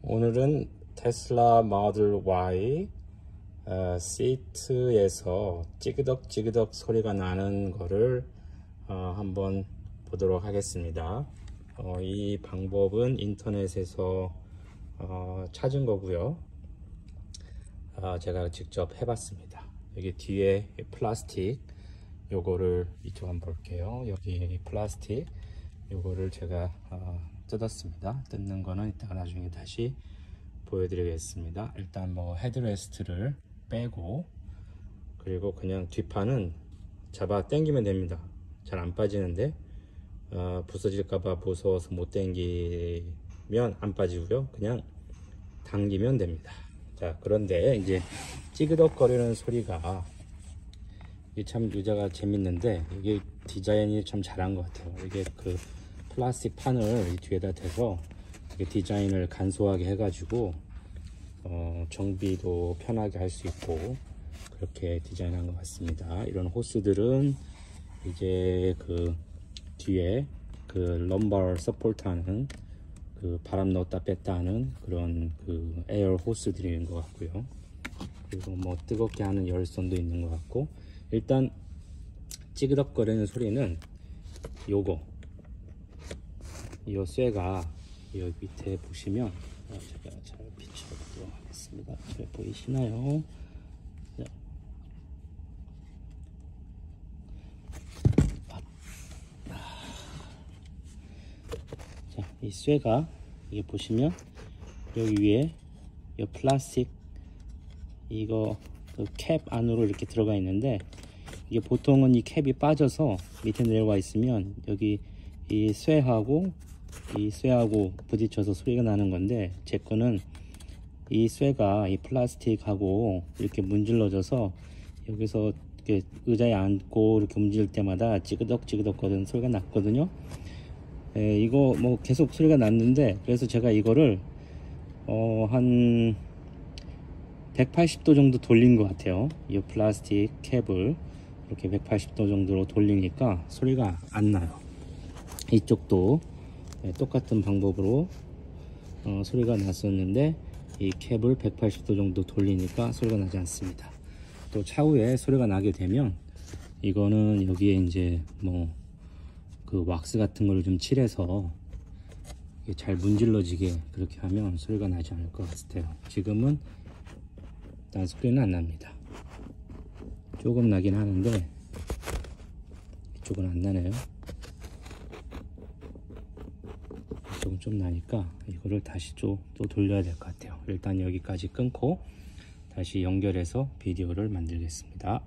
오늘은 테슬라 모델 Y 시트에서 찌그덕 소리가 나는 거를 한번 보도록 하겠습니다. 이 방법은 인터넷에서 찾은 거고요. 제가 직접 해봤습니다. 여기 뒤에 플라스틱 요거를 이쪽 한번 볼게요. 여기 플라스틱 요거를 제가 뜯었습니다. 뜯는 거는 이따가 나중에 다시 보여드리겠습니다. 일단 뭐 헤드레스트를 빼고, 그리고 그냥 뒷판은 잡아 당기면 됩니다. 잘 안 빠지는데 부서질까봐 무서워서 못 당기면 안 빠지고요. 그냥 당기면 됩니다. 자, 그런데 이제 찌그덕거리는 소리가 이게 참 의자가 재밌는데, 이게 디자인이 참 잘한 것 같아요. 이게 그 플라스틱 판을 이 뒤에다 대서 디자인을 간소하게 해가지고 정비도 편하게 할 수 있고 그렇게 디자인한 것 같습니다. 이런 호스들은 이제 그 뒤에 그 럼버 서포트 하는 그 바람 넣었다 뺐다 하는 그런 그 에어 호스들인 것 같고요. 그리고 뭐 뜨겁게 하는 열선도 있는 것 같고, 일단 찌그덕거리는 소리는 요거 이 쇠가 여기 밑에 보시면 제가 잘 비춰보도록 하겠습니다. 잘 보이시나요? 자, 이 쇠가 이게 보시면 여기 위에 이 플라스틱 이거 그 캡 안으로 이렇게 들어가 있는데, 이게 보통은 이 캡이 빠져서 밑에 내려와 있으면 여기 이 쇠하고 부딪혀서 소리가 나는 건데, 제 거는 이 쇠가 이 플라스틱하고 이렇게 문질러져서 여기서 이렇게 의자에 앉고 이렇게 움직일 때마다 찌그덕 거리는 소리가 났거든요. 이거 뭐 계속 소리가 났는데, 그래서 제가 이거를 한 180도 정도 돌린 것 같아요. 이 플라스틱 캡을 이렇게 180도 정도로 돌리니까 소리가 안 나요. 이쪽도 똑같은 방법으로 소리가 났었는데, 이 캡을 180도 정도 돌리니까 소리가 나지 않습니다. 또 차후에 소리가 나게 되면 이거는 여기에 이제 뭐 그 왁스 같은 걸 좀 칠해서 잘 문질러지게 그렇게 하면 소리가 나지 않을 것 같아요. 지금은 일단 소리는 안 납니다. 조금 나긴 하는데 이쪽은 안 나네요. 이쪽은 좀 나니까 이거를 다시 또 돌려야 될 것 같아요. 일단 여기까지 끊고 다시 연결해서 비디오를 만들겠습니다.